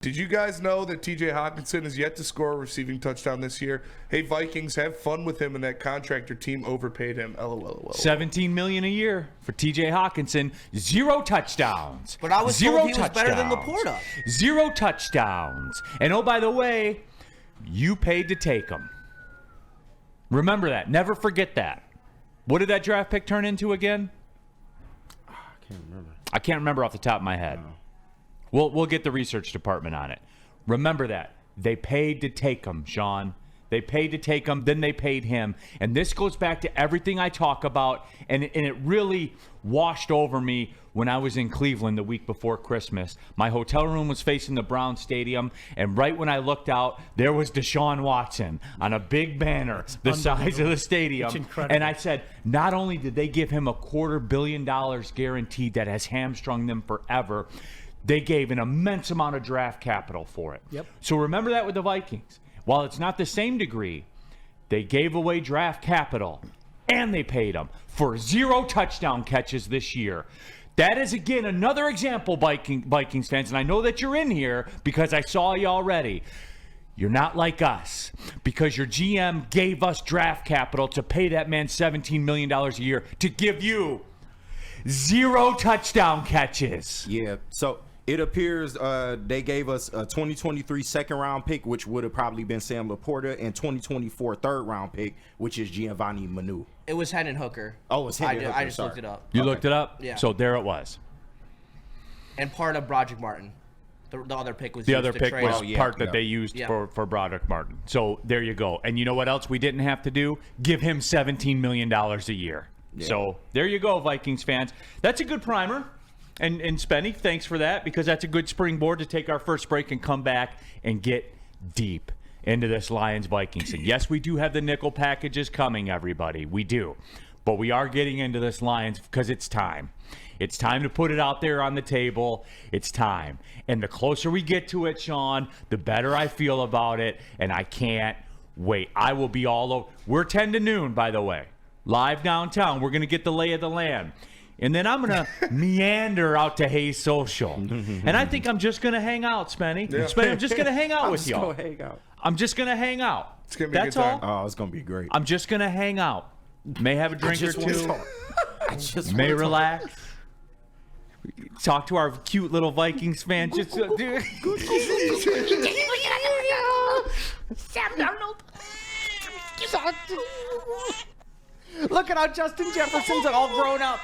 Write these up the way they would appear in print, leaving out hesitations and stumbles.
Did you guys know that T.J. Hockenson is yet to score a receiving touchdown this year? Hey, Vikings, have fun with him and that contractor team overpaid him. LOL. $17 million a year for T.J. Hockenson. 0 touchdowns. But I was told he was better than Laporta. 0 touchdowns. And oh, by the way, you paid to take him. Remember that. Never forget that. What did that draft pick turn into again? I can't remember off the top of my head. No. We'll get the research department on it. Remember that. They paid to take him, Sean. They paid to take him, then they paid him. And this goes back to everything I talk about, and it really washed over me when I was in Cleveland the week before Christmas. My hotel room was facing the Brown Stadium, and right when I looked out, there was Deshaun Watson on a big banner the size of the stadium. And I said, not only did they give him $250 million guaranteed that has hamstrung them forever, they gave an immense amount of draft capital for it. Yep. So remember that with the Vikings. While it's not the same degree, they gave away draft capital and they paid them for 0 touchdown catches this year. That is, again, another example, Vikings fans, and I know that you're in here because I saw you already. You're not like us because your GM gave us draft capital to pay that man $17 million a year to give you 0 touchdown catches. Yeah, so it appears they gave us a 2023 second-round pick, which would have probably been Sam Laporta, and 2024 third-round pick, which is Giovanni Manu. It was Hendon Hooker. Oh, it was Hendon Hooker. I just looked it up. You looked it up? Yeah. So there it was. And part of Broderick Martin. The other pick was the used other to pick trade. was part that they used for Broderick Martin. So there you go. And you know what else we didn't have to do? Give him $17 million a year. Yeah. So there you go, Vikings fans. That's a good primer. And Spenny, thanks for that, because that's a good springboard to take our first break and come back and get deep into this Lions-Vikings. And yes, we do have the nickel packages coming, everybody. We do. But we are getting into this Lions because it's time. It's time to put it out there on the table. It's time. And the closer we get to it, Sean, the better I feel about it. And I can't wait. I will be all over. We're 10 to noon, by the way. Live downtown. We're going to get the lay of the land. And then I'm going to meander out to Hayes Social. And I think I'm just going to hang out, Spenny. Yeah. Spenny, I'm just going to hang out with y'all. Hang out. I'm just going to hang out. It's going to be a That's good time. all. Oh, it's going to be great. I'm just going to hang out. May have a drink or two. May relax. Talk to our cute little Vikings fans. Just Sam Darnold. look at how Justin Jefferson's all grown up.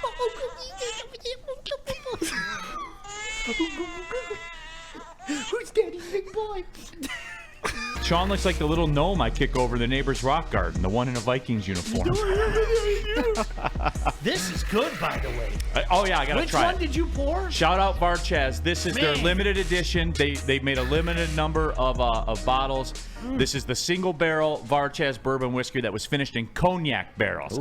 Who's Daddy's big boy? Sean looks like the little gnome I kick over the neighbor's rock garden, the one in a Vikings uniform. This is good, by the way. Oh, yeah, I got to try it. Which one did you pour? Shout out Varchaz. This is their limited edition. They made a limited number of bottles. This is the single barrel Varchaz bourbon whiskey that was finished in cognac barrels.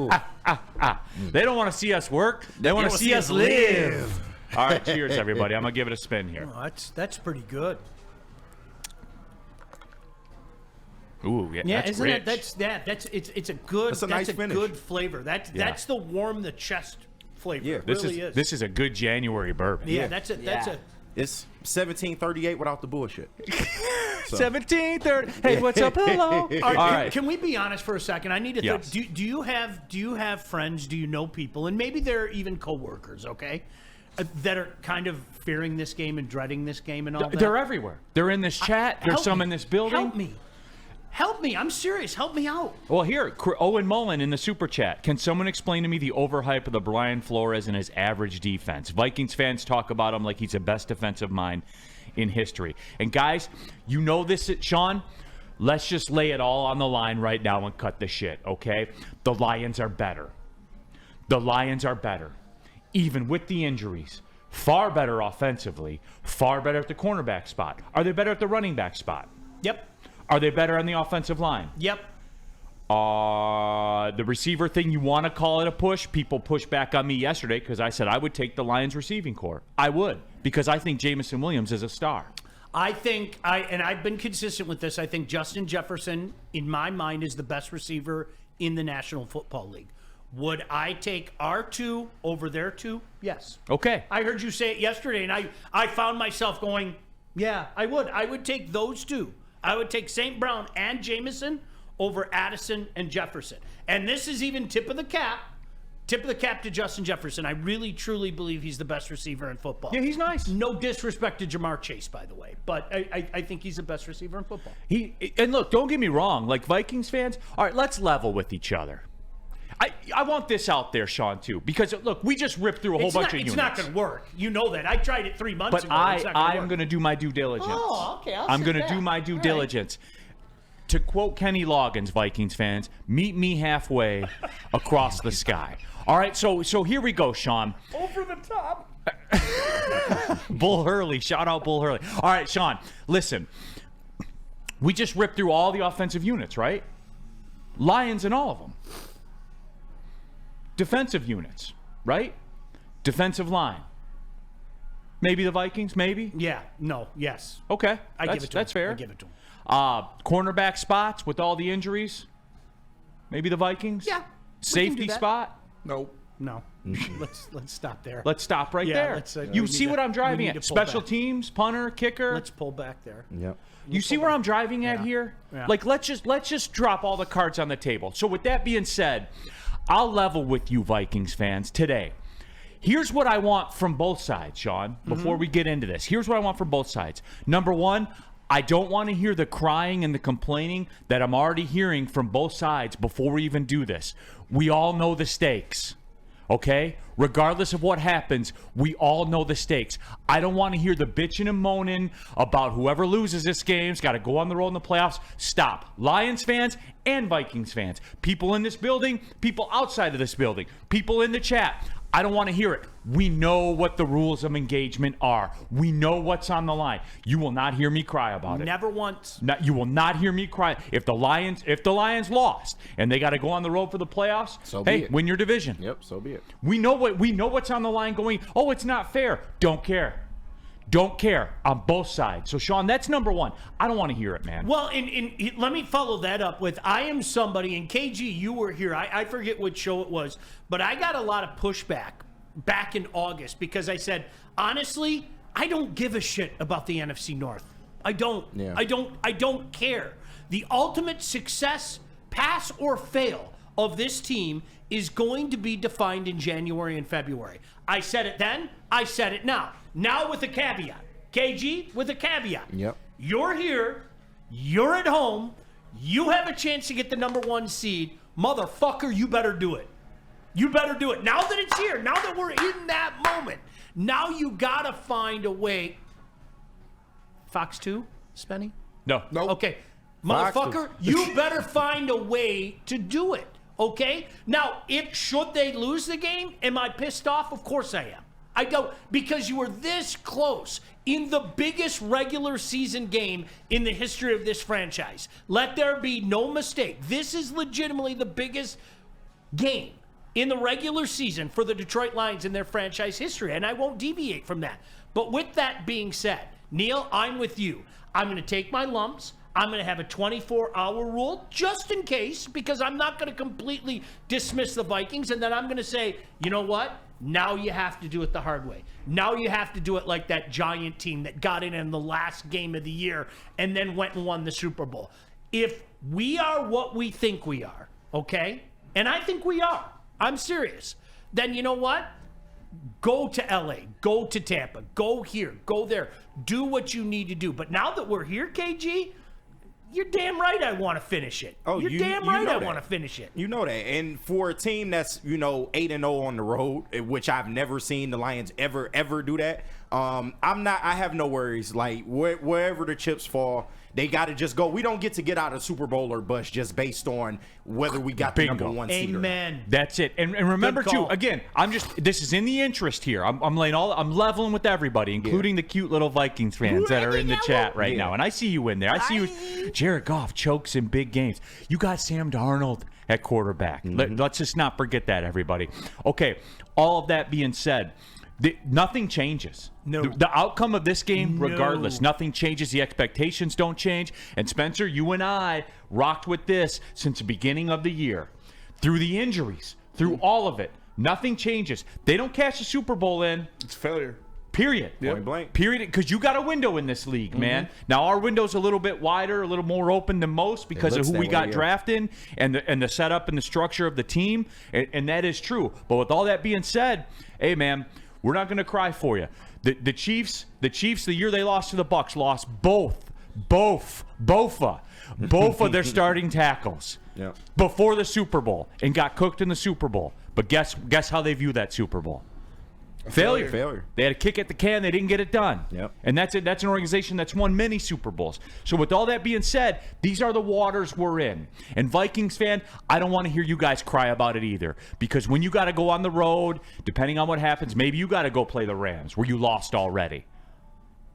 They don't want to see us work. They want to see us live. All right, cheers, everybody. I'm going to give it a spin here. Oh, that's pretty good. Ooh, yeah, Yeah, that's isn't rich. it? It's a good. That's a nice finish. Good flavor. That's the warm the chest flavor. Yeah, it This really is this is a good January bourbon. Yeah, that's a. It's 1738 without the bullshit. 1730. Hey, what's up? Hello. All right. Can we be honest for a second? I need to. Yes. Do you have friends? Do you know people? And maybe they're even coworkers. Okay. That are kind of fearing this game and dreading this game and all that. They're everywhere. They're in this chat. There's some in this building. Help me. I'm serious. Help me out. Well, here, Owen Mullen in the super chat. Can someone explain to me the overhype of the Brian Flores and his average defense? Vikings fans talk about him like he's the best defensive mind in history. And guys, you know this, Sean. Let's just lay it all on the line right now and cut the shit, okay? The Lions are better. The Lions are better. Even with the injuries. Far better offensively. Far better at the cornerback spot. Are they better at the running back spot? Yep. Are they better on the offensive line? Yep. The receiver thing, you want to call it a push? People pushed back on me yesterday because I said I would take the Lions receiving core. I would, because I think Jamison Williams is a star. I think, and I've been consistent with this, I think Justin Jefferson, in my mind, is the best receiver in the National Football League. Would I take our two over their two? Yes. Okay. I heard you say it yesterday, and I found myself going, Yeah, I would. I would take those two. I would take St. Brown and Jamison over Addison and Jefferson. And this is even tip of the cap to Justin Jefferson. I really, truly believe he's the best receiver in football. Yeah, he's nice. No disrespect to Jamar Chase, by the way, but I think he's the best receiver in football. And look, don't get me wrong. Like Vikings fans, all right, let's level with each other. I want this out there, Sean, too, because look, we just ripped through a whole bunch of units. It's not going to work. You know that. I tried it 3 months But ago. I'm going to do my due diligence. Oh, okay. I'm going to do my due diligence. To quote Kenny Loggins, Vikings fans, meet me halfway across the sky. All right, so here we go, Sean. Over the top. Bull Hurley. Shout out Bull Hurley. All right, Sean, listen. We just ripped through all the offensive units, right? Lions in all of them. Defensive units, right? Defensive line. Maybe the Vikings, maybe? Yeah, no, yes. Okay. I give it to That's him. fair. I give it to him. Cornerback spots with all the injuries. Maybe the Vikings? Yeah. Safety spot? Nope. No. let's stop there. Let's stop right Yeah, there. let's, You we see need what to- I'm driving we at? need to pull Special back. teams, punter, kicker. Let's pull back there. Yep. You see where I'm driving at here? Yeah. Like let's just drop all the cards on the table. So with that being said, I'll level with you Vikings fans today. Here's what I want from both sides, Sean, before we get into this. Here's what I want from both sides. Number one, I don't want to hear the crying and the complaining that I'm already hearing from both sides before we even do this. We all know the stakes. Okay? Regardless of what happens, we all know the stakes. I don't want to hear the bitching and moaning about whoever loses this game's got to go on the road in the playoffs. Stop. Lions fans and Vikings fans. People in this building, people outside of this building, people in the chat. I don't want to hear it. We know what the rules of engagement are. We know what's on the line. You will not hear me cry about it. Never once. You will not hear me cry. If the Lions lost and they got to go on the road for the playoffs, So be it. win your division. Yep, so be it. We know what's on the line going, oh, it's not fair. Don't care. Don't care on both sides. So, Sean, that's number one. I don't want to hear it, man. Well, let me follow that up with I am somebody, and KG, you were here. I forget what show it was, but I got a lot of pushback back in August because I said, honestly, I don't give a shit about the NFC North. I don't. Yeah. I don't care. The ultimate success, pass or fail, of this team is going to be defined in January and February. I said it then. I said it now. Now with a caveat. KG, with a caveat. Yep. You're here. You're at home. You have a chance to get the number 1 seed. Motherfucker, you better do it. You better do it. Now that it's here, now that we're in that moment, now you got to find a way. Fox 2, Spenny? No. Okay. Fox Motherfucker, you better find a way to do it. Okay? Now, should they lose the game, am I pissed off? Of course I am. I don't, because you were this close in the biggest regular season game in the history of this franchise. Let there be no mistake. This is legitimately the biggest game in the regular season for the Detroit Lions in their franchise history, and I won't deviate from that. But with that being said, Neal, I'm with you. I'm going to take my lumps. I'm going to have a 24-hour rule just in case, because I'm not going to completely dismiss the Vikings, and then I'm going to say, you know what? Now you have to do it the hard way. Now you have to do it like that Giant team that got in the last game of the year and then went and won the Super Bowl. If we are what we think we are, okay? And I think we are. I'm serious. Then you know what? Go to LA. Go to Tampa. Go here. Go there. Do what you need to do. But now that we're here, KG, you're damn right I want to finish it. Oh, you're damn right I want to finish it. You know that. And for a team that's, 8-0 on the road, which I've never seen the Lions ever do that. I have no worries. Like wherever the chips fall, they got to just go. We don't get to get out of Super Bowl or bust just based on whether we got the number 1 seed or not. Amen. That's it. And remember Good too, call. again, this is in the interest here. I'm leveling with everybody, including the cute little Vikings fans that are in the chat right now. And I see you in there. I see you. Jared Goff chokes in big games. You got Sam Darnold at quarterback. Let's just not forget that, everybody. Okay, all of that being said, nothing changes. No. The outcome of this game, regardless, nothing changes. The expectations don't change. And Spencer, you and I rocked with this since the beginning of the year. Through the injuries, through all of it, nothing changes. They don't cash the Super Bowl in. It's failure. Period. Point blank. Period. Because you got a window in this league, man. Now our window's a little bit wider, a little more open than most because of looks who that we way, got yeah. drafted and the setup and the structure of the team, and that is true. But with all that being said, hey man, we're not going to cry for you. The Chiefs, the year they lost to the Bucs, lost both of their starting tackles before the Super Bowl and got cooked in the Super Bowl. But guess how they view that Super Bowl? Failure. They had a kick at the can. They didn't get it done. Yep. And that's it. That's an organization that's won many Super Bowls. So with all that being said, these are the waters we're in. And Vikings fan, I don't want to hear you guys cry about it either. Because when you got to go on the road, depending on what happens, maybe you got to go play the Rams where you lost already.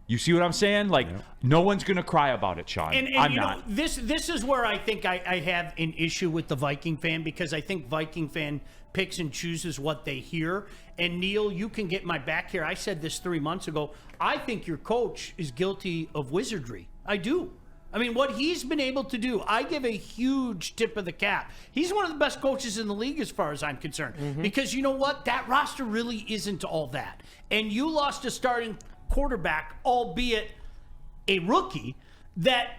You see what I'm saying? Like, no one's going to cry about it, Sean. And I'm you not. know, this is where I think I have an issue with the Viking fan, because I think Viking fan picks and chooses what they hear. And Neal, you can get my back here. I said this 3 months ago. I think your coach is guilty of wizardry. I do. I mean, what he's been able to do, I give a huge tip of the cap. He's one of the best coaches in the league as far as I'm concerned. Because you know what? That roster really isn't all that. And you lost a starting quarterback, albeit a rookie, that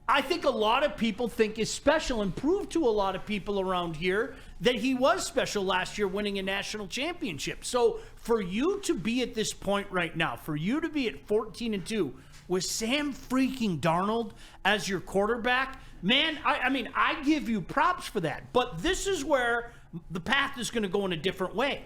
I think a lot of people think is special, and proved to a lot of people around here that he was special last year, winning a national championship. So for you to be at this point right now, for you to be at 14-2 with Sam freaking Darnold as your quarterback, man, I mean, I give you props for that. But this is where the path is going to go in a different way.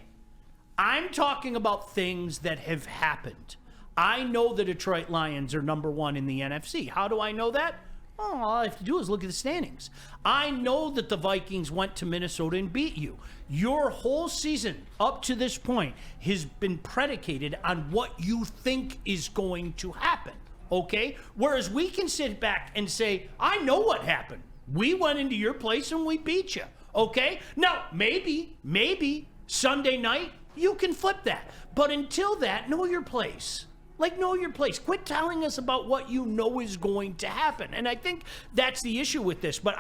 I'm talking about things that have happened. I know the Detroit Lions are number one in the NFC. How do I know that? Oh, all I have to do is look at the standings. I know that the Vikings went to Minnesota and beat you. Your whole season up to this point has been predicated on what you think is going to happen, okay? Whereas we can sit back and say, I know what happened. We went into your place and we beat you, okay? Now, maybe Sunday night you can flip that. But until that, know your place. Like, know your place. Quit telling us about what you know is going to happen. And I think that's the issue with this. But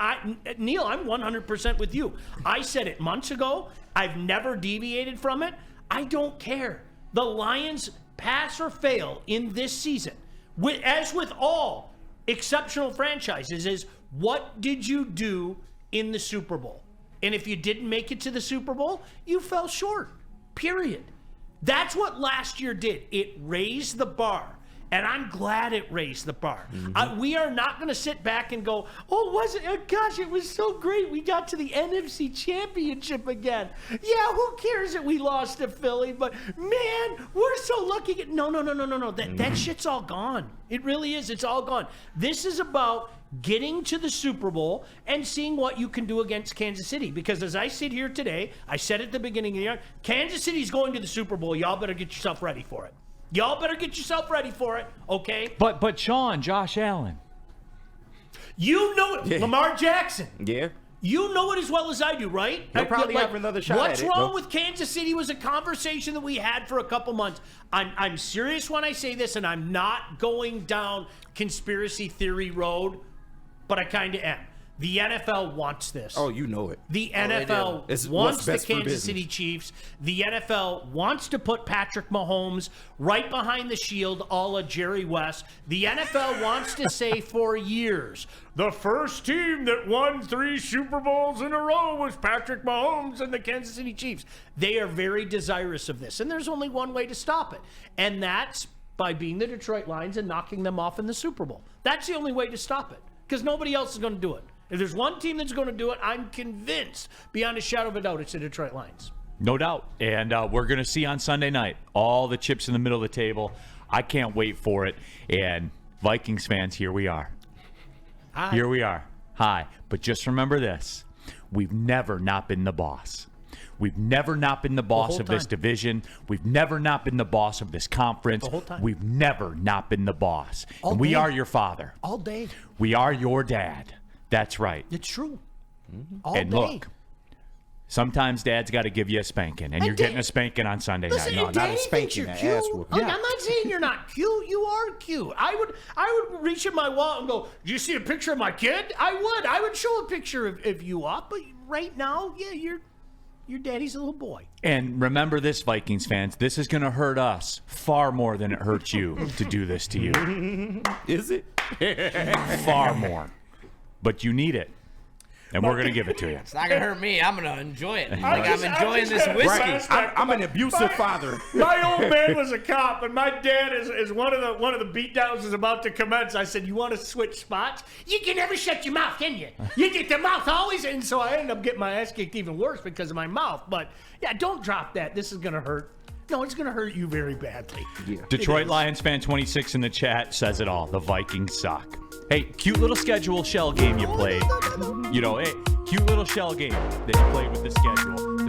Neal, I'm 100% with you. I said it months ago. I've never deviated from it. I don't care. The Lions pass or fail in this season, as with all exceptional franchises, is what did you do in the Super Bowl? And if you didn't make it to the Super Bowl, you fell short. Period. That's what last year did. It raised the bar. And I'm glad it raised the bar. We are not going to sit back and go, gosh, it was so great. We got to the NFC Championship again. Yeah, who cares that we lost to Philly? But, man, we're so lucky. No. That shit's all gone. It really is. It's all gone. This is about getting to the Super Bowl and seeing what you can do against Kansas City. Because as I sit here today, I said at the beginning of the year, Kansas City's going to the Super Bowl. Y'all better get yourself ready for it. Y'all better get yourself ready for it, okay? But Sean, Josh Allen. You know it. Yeah. Lamar Jackson. Yeah. You know it as well as I do, right? He'll probably have another shot What's at it, wrong though. with Kansas City was a conversation that we had for a couple months. I'm serious when I say this, and I'm not going down conspiracy theory road, but I kind of am. The NFL wants this. Oh, you know it. The NFL wants the Kansas City Chiefs. The NFL wants to put Patrick Mahomes right behind the shield, a la Jerry West. The NFL wants to say for years, the first team that won 3 Super Bowls in a row was Patrick Mahomes and the Kansas City Chiefs. They are very desirous of this, and there's only one way to stop it, and that's by being the Detroit Lions and knocking them off in the Super Bowl. That's the only way to stop it, because nobody else is going to do it. If there's one team that's going to do it, I'm convinced, beyond a shadow of a doubt, it's the Detroit Lions. No doubt. And we're going to see on Sunday night all the chips in the middle of the table. I can't wait for it. And Vikings fans, here we are. Hi. Here we are. Hi. But just remember this. We've never not been the boss. We've never not been the boss of this division. We've never not been the boss of this conference. The whole time. We've never not been the boss. And we are your father. All day. We are your dad. That's right. It's true. All And day. look, sometimes Dad's got to give you a spanking, and you're getting a spanking on Sunday Listen, night. and not Danny a thinks spanking, you're an cute. ass whooping. Look, I'm not saying you're not cute. You are cute. I would reach in my wallet and go, "Do you see a picture of my kid?" I would show a picture of you up. But right now, yeah, you're Your daddy's a little boy. And remember this, Vikings fans, this is going to hurt us far more than it hurts you to do this to you. Is it? Far more. But you need it. And we're going to give it to you. It's not gonna hurt me. I'm gonna enjoy it. Like I'm enjoying this whiskey. Right. I'm an abusive father. My old man was a cop, and my dad is one of the beatdowns is about to commence. I said, "You want to switch spots? You can never shut your mouth, can you? You get the mouth always." And so I ended up getting my ass kicked even worse because of my mouth. But yeah, don't drop that. This is gonna hurt. No, it's gonna hurt you very badly. Yeah. Detroit Lions fan 26 in the chat says it all. The Vikings suck. Hey, cute little schedule shell game you played. You know, hey, cute little shell game that you played with the schedule.